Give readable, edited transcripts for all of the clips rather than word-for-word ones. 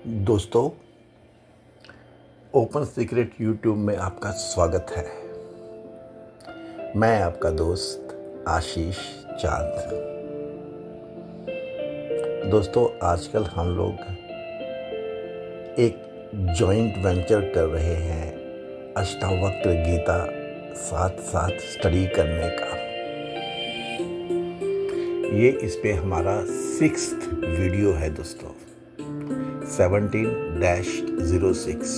दोस्तों, open secret YouTube में आपका स्वागत है। मैं आपका दोस्त आशीष चांद। दोस्तों, आजकल हम लोग एक जॉइंट वेंचर कर रहे हैं अष्टावक्र गीता साथ साथ स्टडी करने का। ये इस पे हमारा 6th वीडियो है दोस्तों, 17-06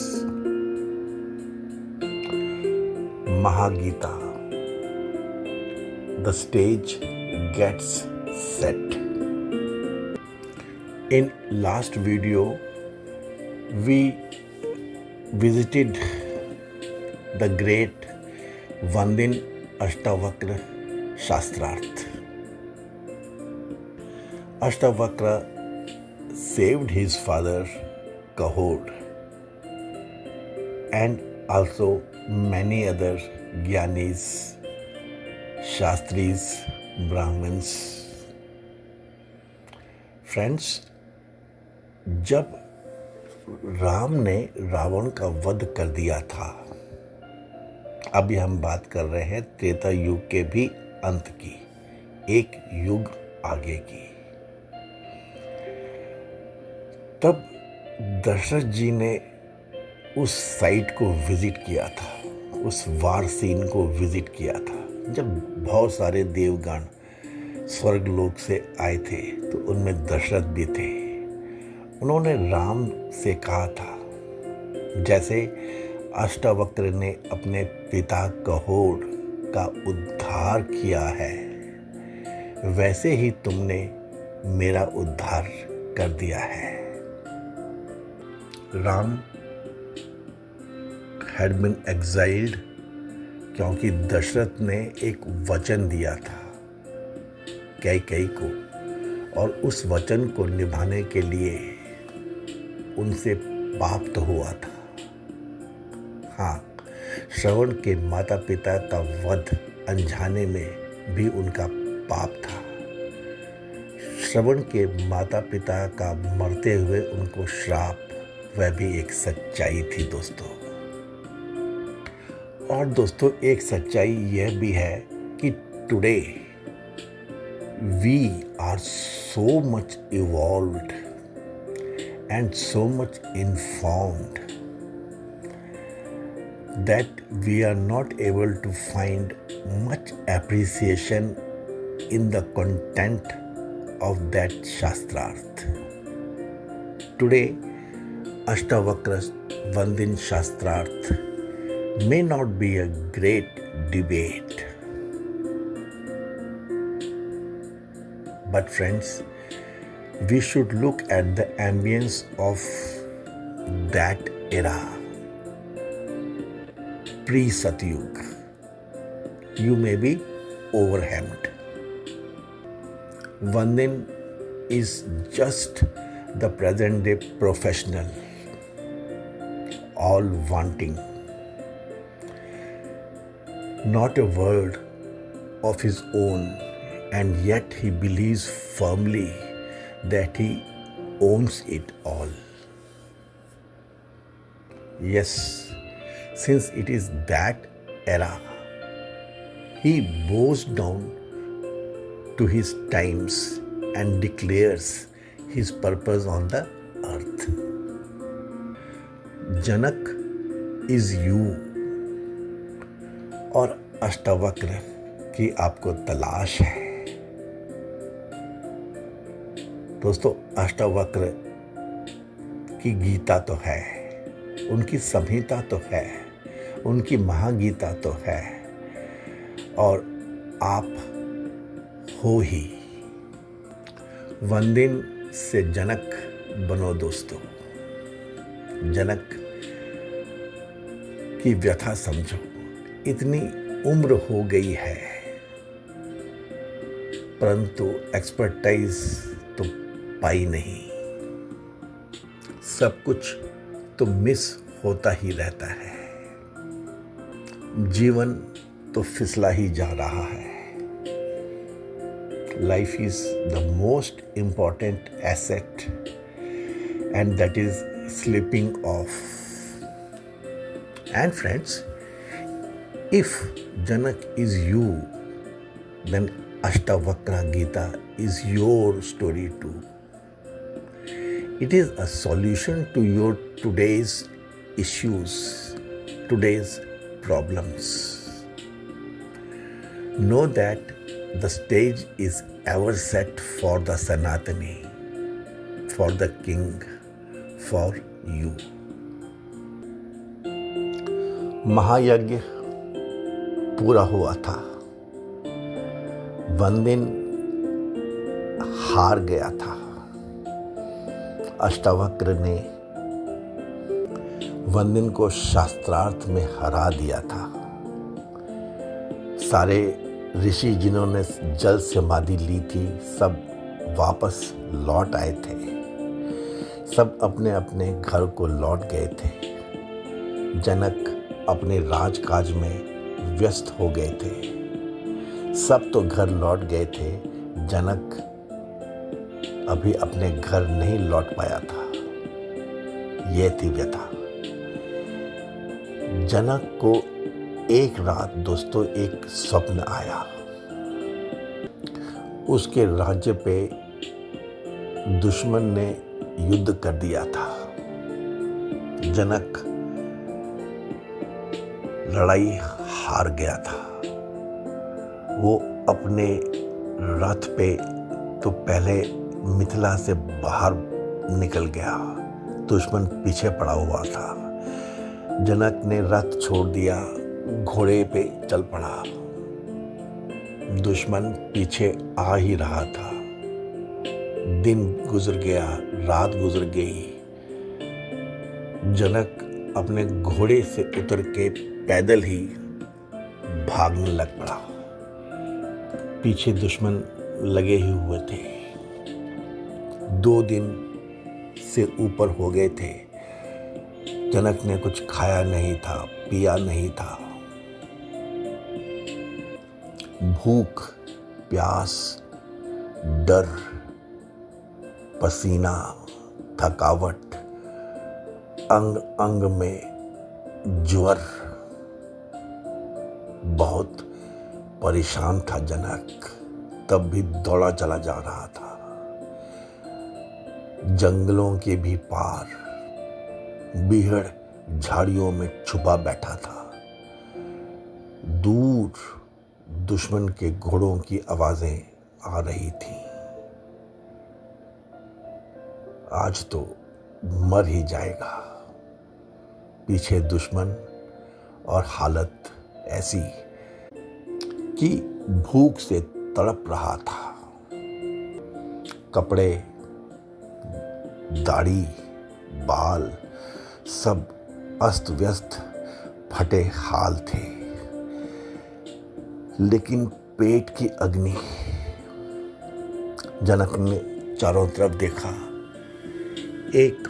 Mahagita, the stage gets set. In last video we visited the great Vandin Ashtavakra Shastrarth. Ashtavakra saved his father Kahod and also many other Gyanis, Shastris, Brahmins. Friends, जब राम ने रावण का वध कर दिया था, अभी हम बात कर रहे हैं त्रेता युग के भी अंत की, एक युग आगे की। तब दशरथ जी ने उस साइट को विजिट किया था, उस वार सीन को विजिट किया था, जब बहुत सारे देवगण स्वर्गलोक से आए थे, तो उनमें दशरथ भी थे। उन्होंने राम से कहा था, जैसे अष्टावक्र ने अपने पिता कहोड का उद्धार किया है, वैसे ही तुमने मेरा उद्धार कर दिया है। राम had been exiled क्योंकि दशरथ ने एक वचन दिया था कैकेयी को, और उस वचन को निभाने के लिए उनसे पाप तो हुआ था। हाँ, श्रवण के माता पिता का वध अनजाने में भी उनका पाप था। श्रवण के माता पिता का मरते हुए उनको श्राप, वह भी एक सच्चाई थी दोस्तों। और दोस्तों, एक सच्चाई यह भी है कि today we are so much evolved and so much informed that we are not able to find much appreciation in the content of that Shastrarth. Today, Ashtavakra Vandin Shastrarth may not be a great debate, but friends, we should look at the ambience of that era. Pre-Satyug, you may be overwhelmed. Vandin is just the present day professional, all wanting, not a word of his own, and yet he believes firmly that he owns it all. Yes, since it is that era, he bows down to his times and declares his purpose on the earth. Janak is you, और अष्टावक्र की आपको तलाश है। दोस्तों, अष्टावक्र की गीता तो है, उनकी संहिता तो है, उनकी महागीता तो है, और आप हो ही। वंदिन से जनक बनो दोस्तों। जनक की व्यथा समझो। इतनी उम्र हो गई है, परंतु एक्सपर्टाइज तो पाई नहीं। सब कुछ तो मिस होता ही रहता है। जीवन तो फिसला ही जा रहा है। Life is the most important asset, and that is slipping off. And friends, if Janak is you, then Ashtavakra Gita is your story too. It is a solution to your today's issues, today's problems. Know that the stage is ever set for the Sanatani, for the king, for you. महायज्ञ पूरा हुआ था। वंदिन हार गया था। अष्टावक्र ने वंदिन को शास्त्रार्थ में हरा दिया था। सारे ऋषि जिन्होंने जल समाधि ली थी सब वापस लौट आए थे। सब अपने अपने घर को लौट गए थे। जनक अपने राजकाज में व्यस्त हो गए थे। सब तो घर लौट गए थे, जनक अभी अपने घर नहीं लौट पाया था। यह थी व्यथा। जनक को एक रात दोस्तों एक स्वप्न आया। उसके राज्य पे दुश्मन ने युद्ध कर दिया था। जनक लड़ाई हार गया था। वो अपने रथ पे तो पहले मिथिला से बाहर निकल गया। दुश्मन पीछे पड़ा हुआ था। जनक ने रथ छोड़ दिया, घोड़े पे चल पड़ा। दुश्मन पीछे आ ही रहा था। दिन गुजर गया, रात गुजर गई। जनक अपने घोड़े से उतर के पैदल ही भागने लग पड़ा। पीछे दुश्मन लगे ही हुए थे। 2 दिन से ऊपर हो गए थे। जनक ने कुछ खाया नहीं था, पिया नहीं था। भूख, प्यास, डर, पसीना, थकावट, अंग अंग में ज्वर। बहुत परेशान था जनक। तब भी दौड़ा चला जा रहा था। जंगलों के भी पार बीहड़ झाड़ियों में छुपा बैठा था। दूर दुश्मन के घोड़ों की आवाजें आ रही थी। आज तो मर ही जाएगा। पीछे दुश्मन और हालत ऐसी कि भूख से तड़प रहा था। कपड़े, दाढ़ी, बाल सब अस्त व्यस्त फटे हाल थे। लेकिन पेट की अग्नि। जनक ने चारों तरफ देखा। एक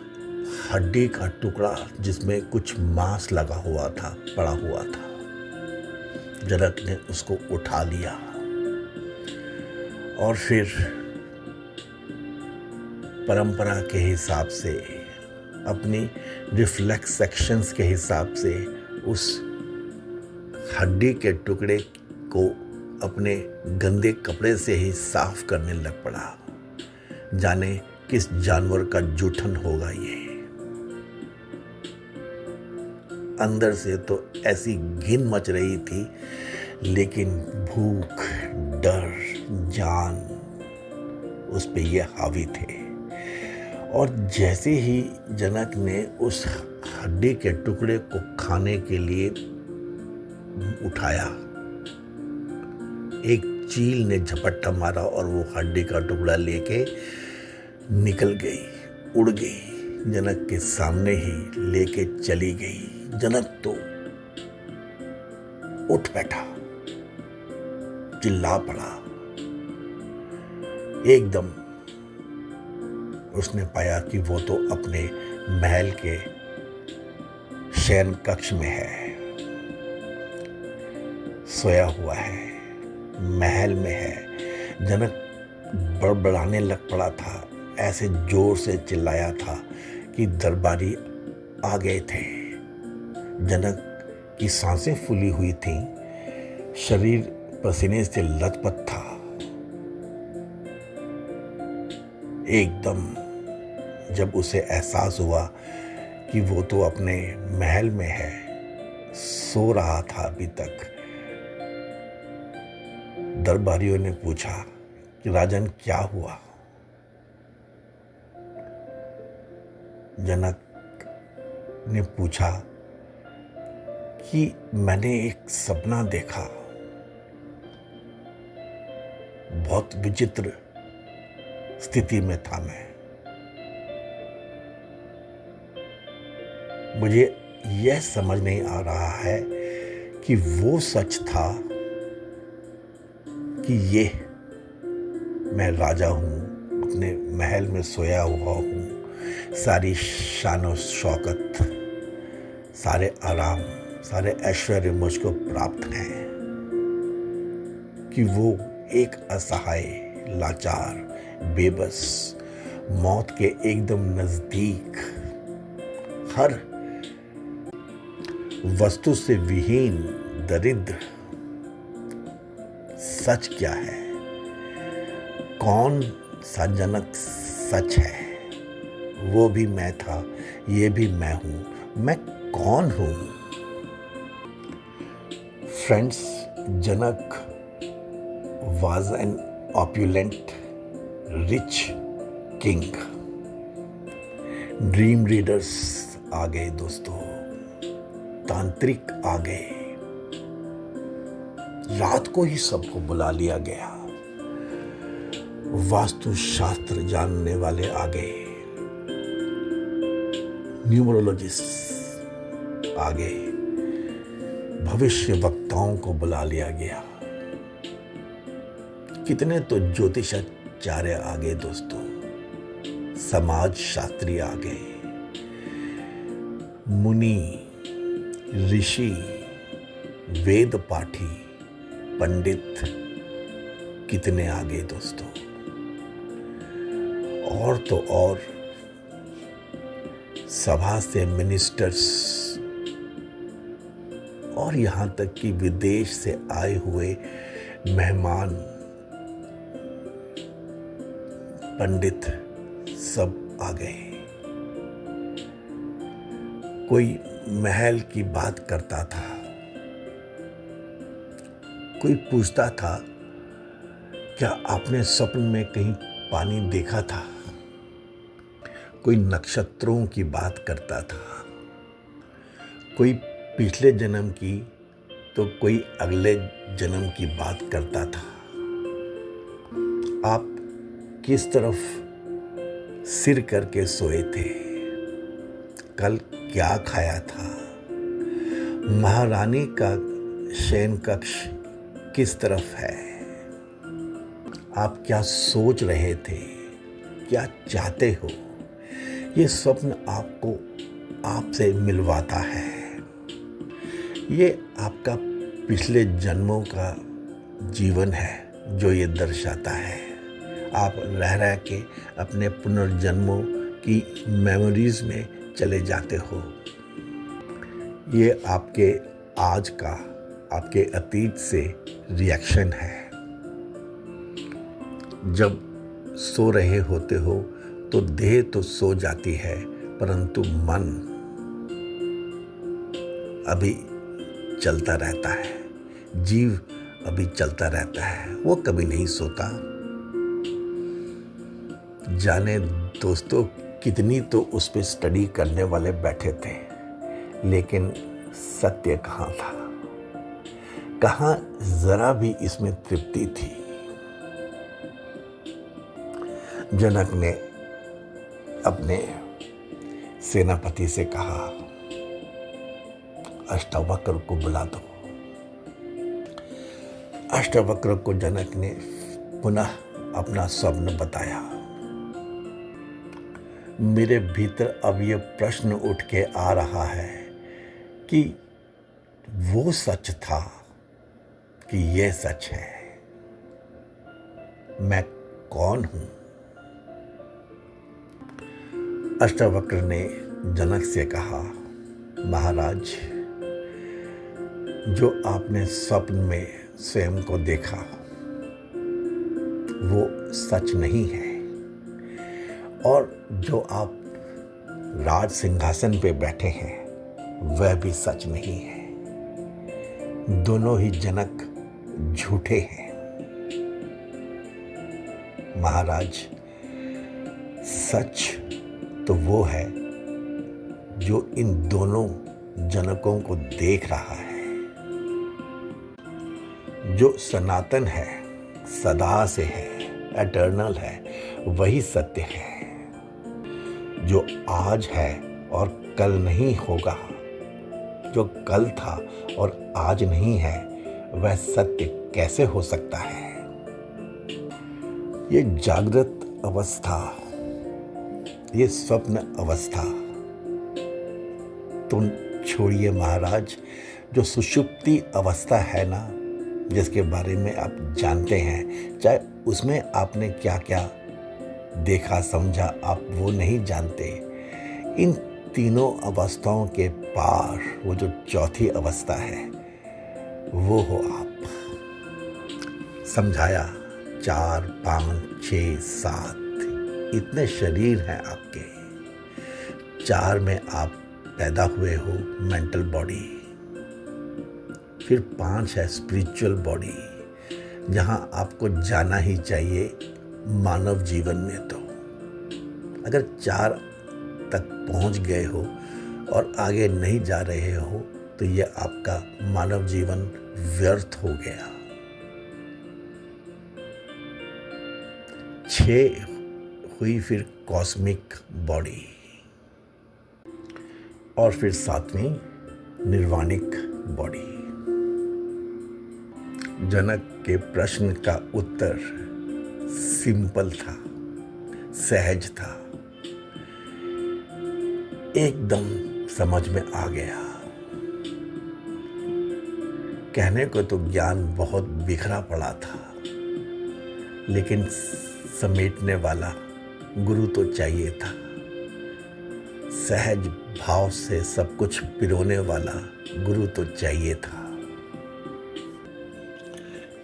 हड्डी का टुकड़ा जिसमें कुछ मांस लगा हुआ था, पड़ा हुआ था। जनक ने उसको उठा लिया और फिर परंपरा के हिसाब से, अपनी रिफ्लेक्स सेक्शंस के हिसाब से उस हड्डी के टुकड़े को अपने गंदे कपड़े से ही साफ करने लग पड़ा। जाने किस जानवर का जूठन होगा ये। अंदर से तो ऐसी घिन मच रही थी, लेकिन भूख, डर, जान उस पे ये हावी थे। और जैसे ही जनक ने उस हड्डी के टुकड़े को खाने के लिए उठाया, एक चील ने झपट्टा मारा और वो हड्डी का टुकड़ा लेके निकल गई, उड़ गई। जनक के सामने ही लेके चली गई। जनक तो उठ बैठा, चिल्ला पड़ा। एकदम उसने पाया कि वो तो अपने महल के शयन कक्ष में है, सोया हुआ है, महल में है। जनक बड़बड़ाने लग पड़ा था। ऐसे जोर से चिल्लाया था कि दरबारी आ गए थे। जनक की सांसें फूली हुई थीं, शरीर पसीने से लथपथ था। एकदम जब उसे एहसास हुआ कि वो तो अपने महल में है, सो रहा था अभी तक, दरबारियों ने पूछा कि राजन क्या हुआ। जनक ने पूछा कि मैंने एक सपना देखा, बहुत विचित्र स्थिति में था मैं। मुझे यह समझ नहीं आ रहा है कि वो सच था कि ये मैं राजा हूं, अपने महल में सोया हुआ हूं, सारी शान शौकत, सारे आराम, सारे ऐश्वर्य मुझको प्राप्त हैं, कि वो एक असहाय, लाचार, बेबस, मौत के एकदम नजदीक, हर वस्तु से विहीन, दरिद्र। सच क्या है? कौन सा जनक सच है? वो भी मैं था, ये भी मैं हूं। मैं कौन हूं? Friends, Janak was an opulent, rich king. Dream readers आ गए दोस्तों, तांत्रिक आ गए, रात को ही सबको बुला लिया गया, वास्तु शास्त्र जानने वाले आ गए, न्यूमरोलॉजिस्ट आ गए, भविष्य वक्ताओं को बुला लिया गया, कितने तो ज्योतिषाचार्य आ गए दोस्तों, समाज शास्त्री आ गए, मुनि, ऋषि, वेद पाठी, पंडित कितने आ गए दोस्तों। और तो और सभा से मिनिस्टर्स, और यहां तक कि विदेश से आए हुए मेहमान, पंडित सब आ गए। कोई महल की बात करता था, कोई पूछता था क्या आपने स्वप्न में कहीं पानी देखा था। कोई नक्षत्रों की बात करता था, कोई पिछले जन्म की तो कोई अगले जन्म की बात करता था। आप किस तरफ सिर करके सोए थे, कल क्या खाया था, महारानी का शयन कक्ष किस तरफ है, आप क्या सोच रहे थे, क्या चाहते हो, ये स्वप्न आपको आपसे मिलवाता है। ये आपका पिछले जन्मों का जीवन है जो ये दर्शाता है। आप रह रह के अपने पुनर्जन्मों की मेमोरीज में चले जाते हो। ये आपके आज का, आपके अतीत से रिएक्शन है। जब सो रहे होते हो तो देह तो सो जाती है, परंतु मन अभी चलता रहता है, जीव अभी चलता रहता है, वो कभी नहीं सोता। जाने दोस्तों कितनी तो उस पे स्टडी करने वाले बैठे थे, लेकिन सत्य कहाँ था, कहाँ जरा भी इसमें तृप्ति थी। जनक ने अपने सेनापति से कहा, अष्टावक्र को बुला दो। अष्टावक्र को जनक ने पुनः अपना स्वप्न बताया। मेरे भीतर अब यह प्रश्न उठ के आ रहा है कि वो सच था कि यह सच है। मैं कौन हूं? अष्टावक्र ने जनक से कहा, महाराज, जो आपने स्वप्न में स्वयं को देखा वो सच नहीं है, और जो आप राज सिंहासन पे बैठे हैं वह भी सच नहीं है। दोनों ही जनक झूठे हैं। महाराज, सच तो वो है जो इन दोनों जनकों को देख रहा है। जो सनातन है, सदा से है, एटर्नल है, वही सत्य है। जो आज है और कल नहीं होगा, जो कल था और आज नहीं है, वह सत्य कैसे हो सकता है? ये जागृत अवस्था, ये स्वप्न अवस्था तो छोड़िए महाराज, जो सुषुप्ति अवस्था है ना, जिसके बारे में आप जानते हैं, चाहे उसमें आपने क्या क्या देखा समझा, आप वो नहीं जानते। इन तीनों अवस्थाओं के पार वो जो चौथी अवस्था है वो हो आप। समझाया 4, 5, 6, 7 इतने शरीर हैं आपके। 4 में आप पैदा हुए हो, मेंटल बॉडी। फिर 5 है स्पिरिचुअल बॉडी, जहां आपको जाना ही चाहिए मानव जीवन में। तो अगर 4 तक पहुंच गए हो और आगे नहीं जा रहे हो तो ये आपका मानव जीवन व्यर्थ हो गया। 6 हुई फिर कॉस्मिक बॉडी, और फिर 7वीं निर्वाणिक बॉडी। जनक के प्रश्न का उत्तर सिंपल था, सहज था, एकदम समझ में आ गया। कहने को तो ज्ञान बहुत बिखरा पड़ा था, लेकिन समेटने वाला गुरु तो चाहिए था। सहज भाव से सब कुछ पिरोने वाला गुरु तो चाहिए था।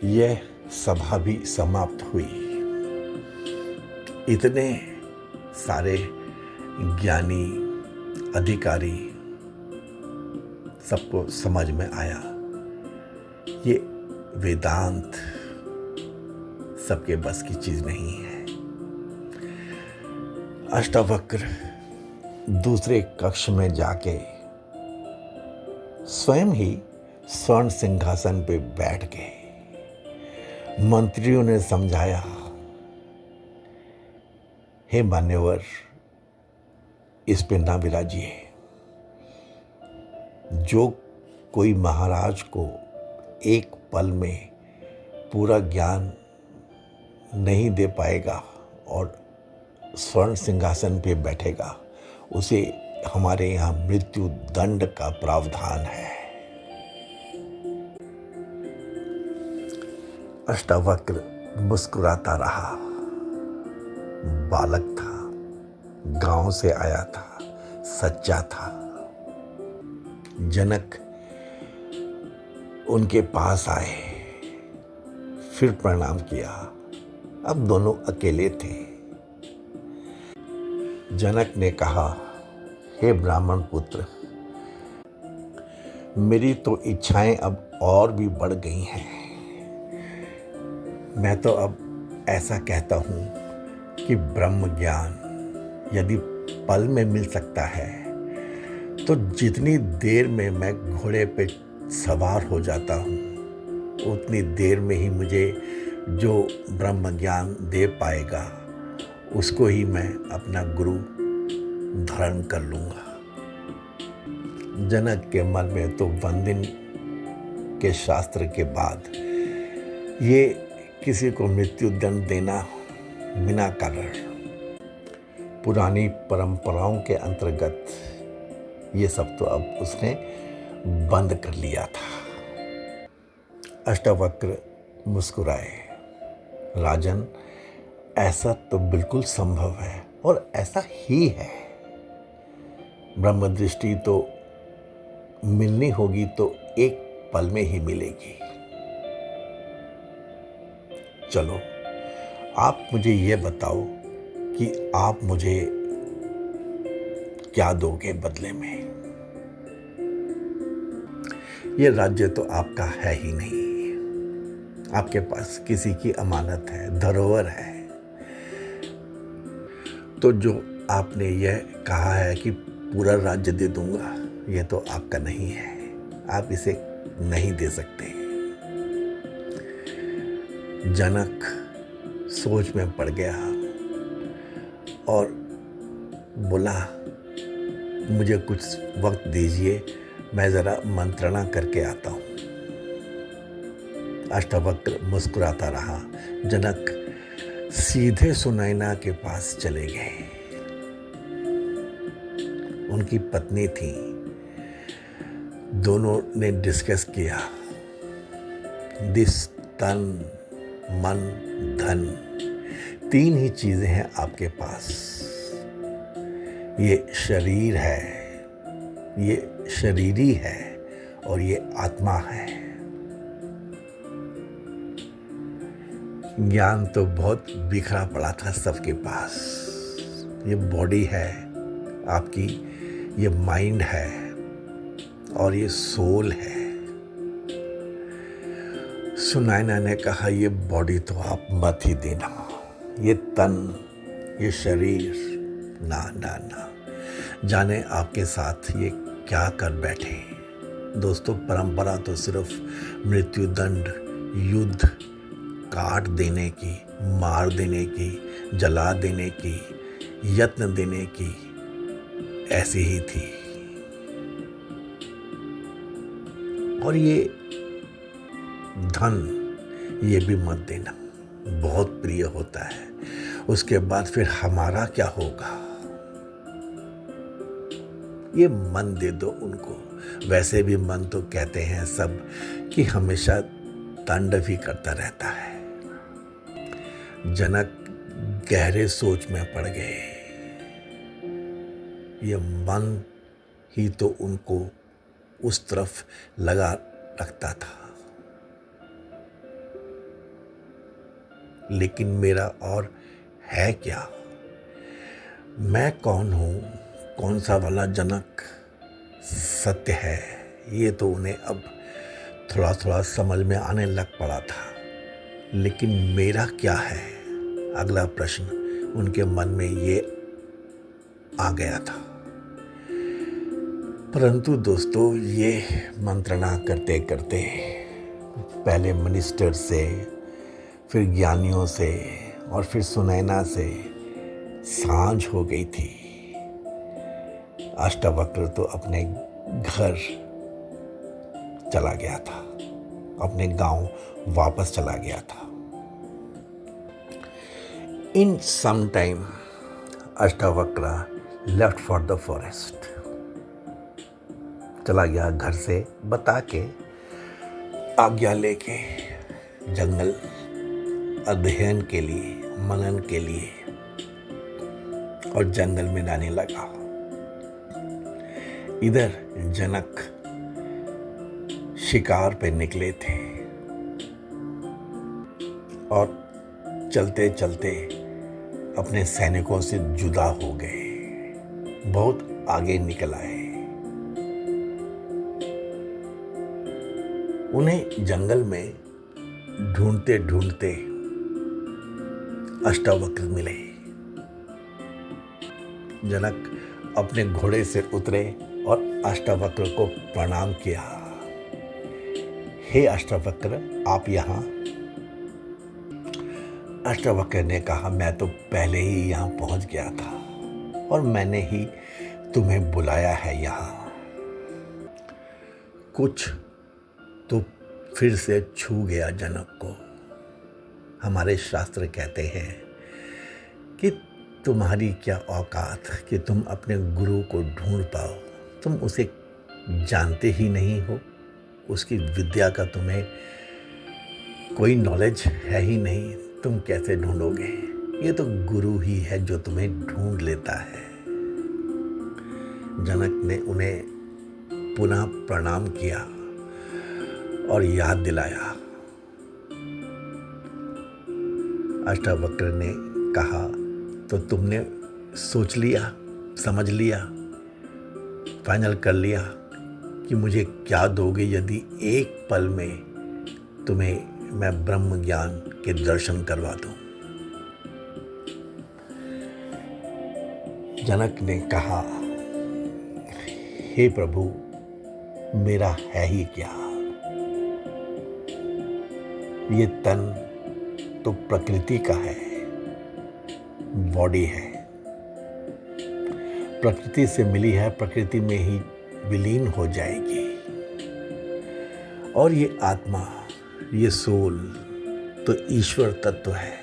यह सभा भी समाप्त हुई। इतने सारे ज्ञानी अधिकारी, सबको समझ में आया ये वेदांत सबके बस की चीज नहीं है। अष्टावक्र दूसरे कक्ष में जाके स्वयं ही स्वर्ण सिंहासन पे बैठ गए। मंत्रियों ने समझाया, हे मान्यवर, इस पे ना विराजिए। जो कोई महाराज को एक पल में पूरा ज्ञान नहीं दे पाएगा और स्वर्ण सिंहासन पे बैठेगा, उसे हमारे यहाँ मृत्यु दंड का प्रावधान है। अष्टावक्र मुस्कुराता रहा। बालक था, गांव से आया था, सच्चा था। जनक उनके पास आए, फिर प्रणाम किया। अब दोनों अकेले थे। जनक ने कहा, हे ब्राह्मण पुत्र, मेरी तो इच्छाएं अब और भी बढ़ गई हैं। मैं तो अब ऐसा कहता हूं कि ब्रह्म ज्ञान यदि पल में मिल सकता है तो जितनी देर में मैं घोड़े पे सवार हो जाता हूं, उतनी देर में ही मुझे जो ब्रह्म ज्ञान दे पाएगा उसको ही मैं अपना गुरु धारण कर लूंगा। जनक के मन में तो वंदिन के शास्त्र के बाद ये किसी को मृत्यु दंड देना बिना कारण, पुरानी परंपराओं के अंतर्गत, ये सब तो अब उसने बंद कर लिया था। अष्टावक्र मुस्कुराए। राजन, ऐसा तो बिल्कुल संभव है और ऐसा ही है। ब्रह्म दृष्टि तो मिलनी होगी तो एक पल में ही मिलेगी। चलो, आप मुझे ये बताओ कि आप मुझे क्या दोगे बदले में। ये राज्य तो आपका है ही नहीं, आपके पास किसी की अमानत है, धरोहर है। तो जो आपने यह कहा है कि पूरा राज्य दे दूंगा, ये तो आपका नहीं है, आप इसे नहीं दे सकते। जनक सोच में पड़ गया और बोला, मुझे कुछ वक्त दीजिए, मैं जरा मंत्रणा करके आता हूं। अष्टावक्र मुस्कुराता रहा। जनक सीधे सुनैना के पास चले गए। उनकी पत्नी थी। दोनों ने डिस्कस किया, दिस तन मन धन, 3 ही चीजें हैं आपके पास। ये शरीर है, ये शरीरी है और ये आत्मा है। ज्ञान तो बहुत बिखरा पड़ा था सबके पास। ये बॉडी है आपकी, ये माइंड है और ये सोल है। सुनैना ने कहा, ये बॉडी तो आप मत ही देना, ये तन, ये शरीर, ना ना ना, जाने आपके साथ ये क्या कर बैठे। दोस्तों, परंपरा तो सिर्फ मृत्यु दंड, युद्ध, काट देने की, मार देने की, जला देने की, यत्न देने की ऐसी ही थी। और ये धन, ये भी मत देना, बहुत प्रिय होता है। उसके बाद फिर हमारा क्या होगा। ये मन दे दो उनको। वैसे भी मन तो कहते हैं सब कि हमेशा तांडव ही करता रहता है। जनक गहरे सोच में पड़ गए। ये मन ही तो उनको उस तरफ लगा रखता था। लेकिन मेरा और है क्या? मैं कौन हूं? कौन सा वाला जनक सत्य है? ये तो उन्हें अब थोड़ा थोड़ा समझ में आने लग पड़ा था। लेकिन मेरा क्या है? अगला प्रश्न उनके मन में ये आ गया था। परंतु दोस्तों, ये मंत्रणा करते करते पहले मिनिस्टर से, फिर ज्ञानियों से और फिर सुनैना से सांझ हो गई थी। अष्टावक्र तो अपने घर चला गया था, अपने गांव वापस चला गया था। In some time Ashtavakra left for the forest, चला गया घर से बता के, आज्ञा लेके जंगल अध्ययन के लिए, मनन के लिए, और जंगल में जाने लगा। इधर जनक शिकार पे निकले थे और चलते चलते अपने सैनिकों से जुदा हो गए, बहुत आगे निकल आए। उन्हें जंगल में ढूंढते ढूंढते अष्टावक्र मिले। जनक अपने घोड़े से उतरे और अष्टावक्र को प्रणाम किया। हे अष्टावक्र, आप यहाँ? अष्टावक्र ने कहा, मैं तो पहले ही यहाँ पहुँच गया था और मैंने ही तुम्हें बुलाया है यहाँ। कुछ तो फिर से छू गया जनक को। हमारे शास्त्र कहते हैं कि तुम्हारी क्या औकात कि तुम अपने गुरु को ढूंढ पाओ। तुम उसे जानते ही नहीं हो, उसकी विद्या का तुम्हें कोई नॉलेज है ही नहीं, तुम कैसे ढूंढोगे? ये तो गुरु ही है जो तुम्हें ढूंढ लेता है। जनक ने उन्हें पुनः प्रणाम किया और याद दिलाया। अष्टावक्र ने कहा, तो तुमने सोच लिया, समझ लिया, फाइनल कर लिया कि मुझे क्या दोगे यदि एक पल में तुम्हें मैं ब्रह्म ज्ञान के दर्शन करवा दूं? जनक ने कहा, हे प्रभु, मेरा है ही क्या? ये तन तो प्रकृति का है, बॉडी है, प्रकृति से मिली है, प्रकृति में ही विलीन हो जाएगी। और ये आत्मा, ये सोल तो ईश्वर तत्व है।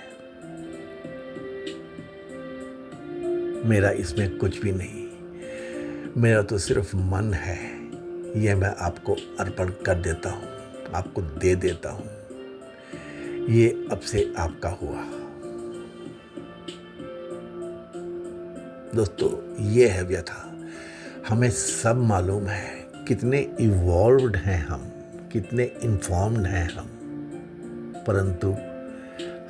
मेरा इसमें कुछ भी नहीं, मेरा तो सिर्फ मन है। यह मैं आपको अर्पण कर देता हूँ, आपको दे देता हूँ। ये अब से आपका हुआ। दोस्तों, ये है व्यथा। हमें सब मालूम है कितने इवॉल्व्ड हैं हम, कितने इन्फॉर्म्ड हैं हम, परंतु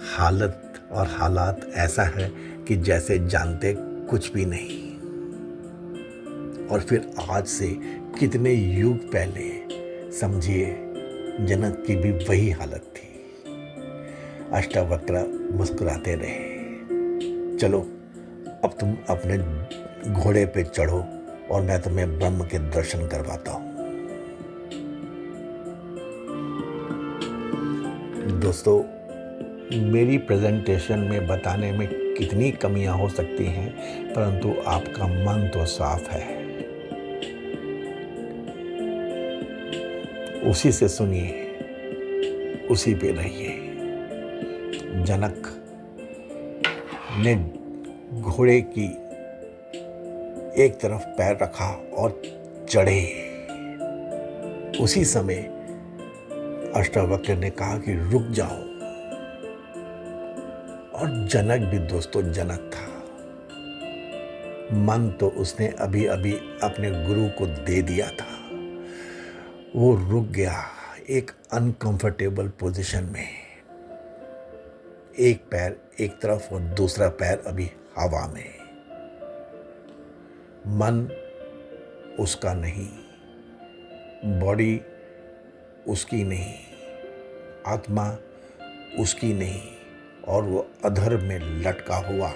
हालत और हालात ऐसा है कि जैसे जानते कुछ भी नहीं। और फिर आज से कितने युग पहले समझिए जनक की भी वही हालत थी। अष्टावक्र मुस्कुराते रहे। चलो, अब तुम अपने घोड़े पे चढ़ो और मैं तुम्हें ब्रह्म के दर्शन करवाता हूं। दोस्तों, मेरी प्रेजेंटेशन में बताने में कितनी कमियां हो सकती हैं, परंतु आपका मन तो साफ है। उसी से सुनिए, उसी पे रहिए। जनक ने घोड़े की एक तरफ पैर रखा और चढ़े। उसी समय अष्टावक्र ने कहा कि रुक जाओ। और जनक भी दोस्तों जनक था। मन तो उसने अभी अभी अपने गुरु को दे दिया था। वो रुक गया एक अनकंफर्टेबल पोजीशन में, एक पैर एक तरफ और दूसरा पैर अभी हवा में। मन उसका नहीं, बॉडी उसकी नहीं, आत्मा उसकी नहीं, और वो अधर में लटका हुआ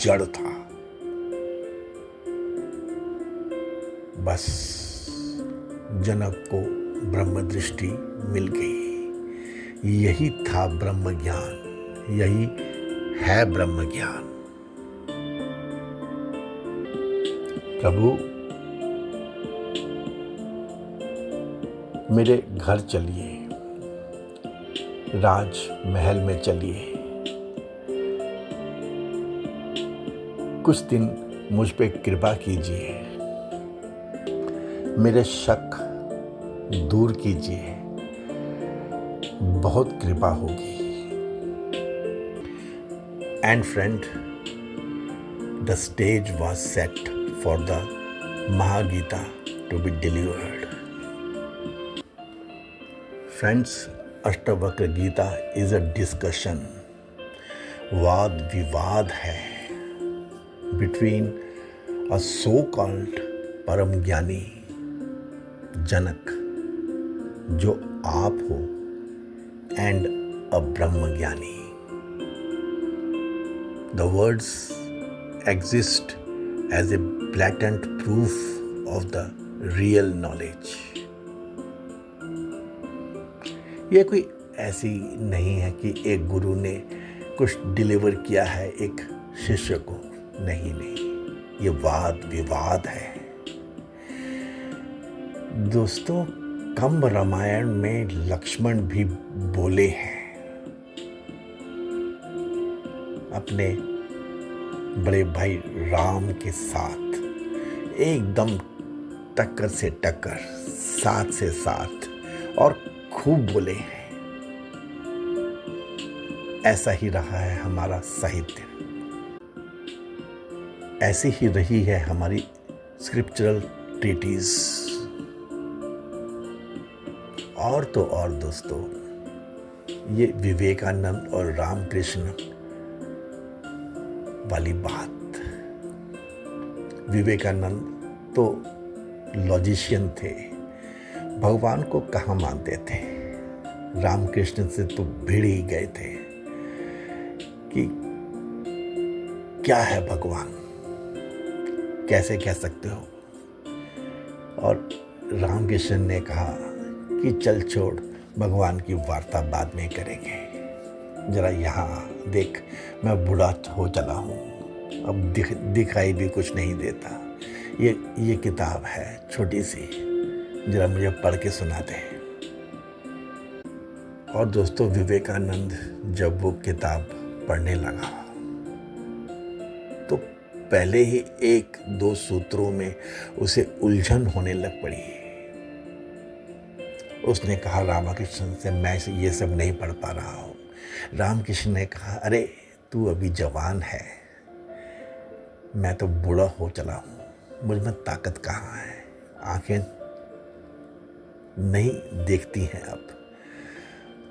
जड़ था। बस जनक को ब्रह्म दृष्टि मिल गई। यही था ब्रह्म ज्ञान, यही है ब्रह्म ज्ञान। प्रभु, मेरे घर चलिए, राज महल में चलिए, कुछ दिन मुझ पे कृपा कीजिए, मेरे शक दूर कीजिए, बहुत कृपा होगी। And friend, the stage was set for the Mahagita to be delivered. Friends, Ashtavakra Gita is a discussion, वाद विवाद है between a so-called परम ज्ञानी जनक जो आप हो and a ब्रह्म ज्ञानी. The words exist as a blatant proof of the real knowledge. यह कोई ऐसी नहीं है कि एक गुरु ने कुछ डिलीवर किया है एक शिष्य को, नहीं, ये वाद विवाद है। दोस्तों, कंब रामायण में लक्ष्मण भी बोले हैं अपने बड़े भाई राम के साथ, एकदम टक्कर से टक्कर, साथ से साथ, और खूब बोले हैं। ऐसा ही रहा है हमारा साहित्य, ऐसी ही रही है हमारी स्क्रिप्चरल ट्रीटीज और तो और दोस्तों, ये विवेकानंद और रामकृष्ण वाली बात। विवेकानंद तो लॉजिशियन थे, भगवान को कहाँ मानते थे। रामकृष्ण से तो भिड़ ही गए थे कि क्या है भगवान, कैसे कह सकते हो। और रामकृष्ण ने कहा कि चल छोड़, भगवान की वार्ता बाद में करेंगे। जरा यहाँ देख, मैं बूढ़ा हो चला हूँ, अब दिखाई भी कुछ नहीं देता। ये किताब है छोटी सी, जरा मुझे पढ़ के सुना दे। और दोस्तों, विवेकानंद जब वो किताब पढ़ने लगा तो पहले ही एक दो सूत्रों में उसे उलझन होने लग पड़ी। उसने कहा रामकृष्ण से, मैं ये सब नहीं पढ़ पा रहा हूँ। रामकृष्ण ने कहा, अरे तू अभी जवान है, मैं तो बूढ़ा हो चला हूँ, मुझ में ताकत कहाँ है, आंखें नहीं देखती हैं अब,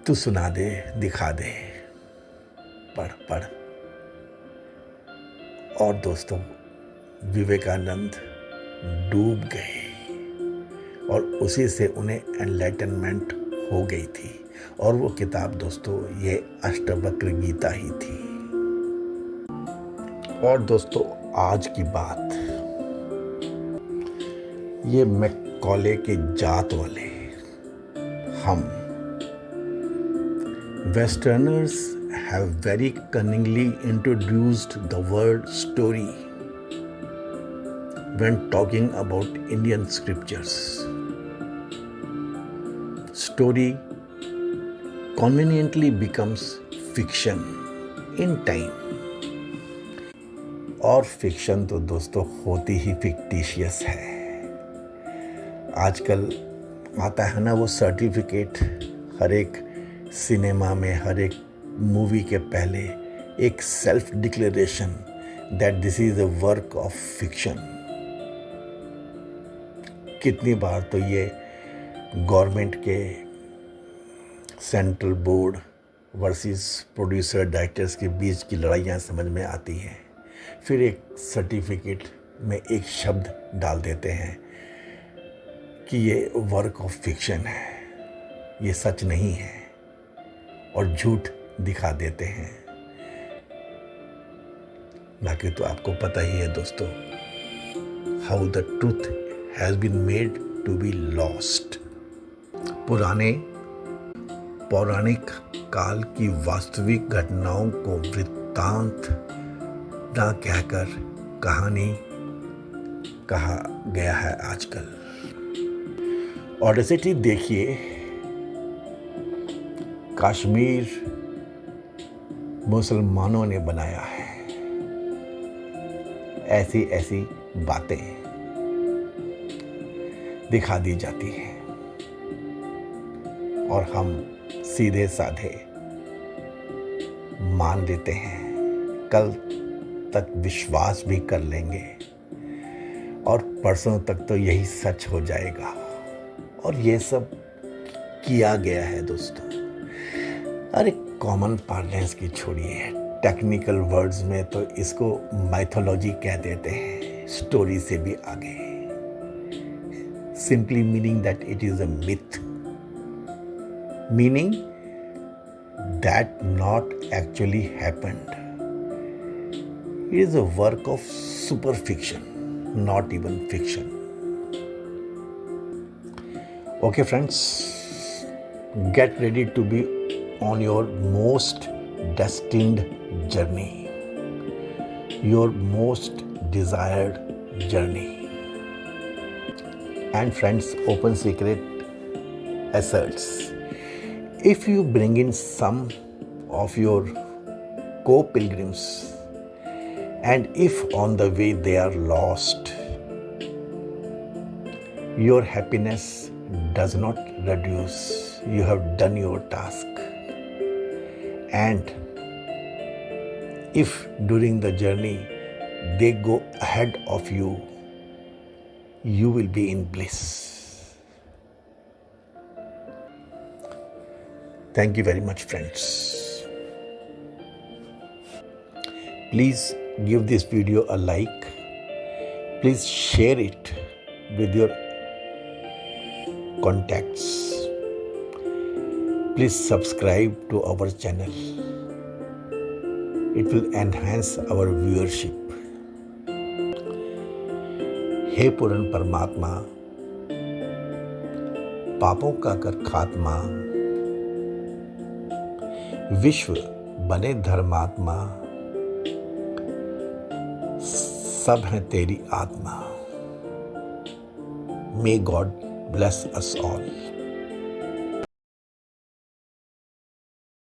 तू सुना दे, दिखा दे, पढ़। और दोस्तों, विवेकानंद डूब गए और उसी से उन्हें एनलाइटनमेंट हो गई थी। और वो किताब दोस्तों, ये अष्टवक्र गीता ही थी। और दोस्तों, आज की बात, ये मैकॉले के जात वाले हम Westerners have very cunningly introduced the word story when talking about Indian scriptures. Story conveniently becomes fiction in time. और फिक्शन तो दोस्तों होती ही फिक्टिशियस है। आजकल आता है ना वो सर्टिफिकेट, हर एक सिनेमा में, हर एक मूवी के पहले एक self declaration that this is a work of fiction. कितनी बार तो ये गवर्नमेंट के central board versus producer directors के बीच की लड़ाइयाँ समझ में आती हैं। फिर एक सर्टिफिकेट में एक शब्द डाल देते हैं कि ये वर्क ऑफ फिक्शन है, ये सच नहीं है, और झूठ दिखा देते हैं। बाकी तो आपको पता ही है दोस्तों, how the truth has been made to be lost. पौराणिक काल की वास्तविक घटनाओं को वृत्तांत ना कहकर कहानी कहा गया है आजकल। ऑडेसिटी देखिए, कश्मीर मुसलमानों ने बनाया है, ऐसी बातें दिखा दी जाती हैं और हम सीधे साधे मान लेते हैं, कल तक विश्वास भी कर लेंगे और परसों तक तो यही सच हो जाएगा। और ये सब किया गया है दोस्तों। अरे कॉमन पार्लेंस की छोड़िए, टेक्निकल वर्ड्स में तो इसको माइथोलॉजी कह देते हैं, स्टोरी से भी आगे। Simply meaning that it is a myth, meaning that not actually happened. It is a work of super fiction, not even fiction. Okay friends, get ready to be on your most destined journey, your most desired journey. And friends, open secret asserts, if you bring in some of your co-pilgrims and if on the way they are lost, your happiness does not reduce. You have done your task. And if during the journey they go ahead of you you will be in bliss. Thank you very much, friends. Please give this video a like. Please share it with your contacts. Please subscribe to our channel. It will enhance our viewership. हे पूर्ण परमात्मा, पापों का कर खात्मा, विश्व बने धर्मात्मा, सब है तेरी आत्मा. May God bless us all.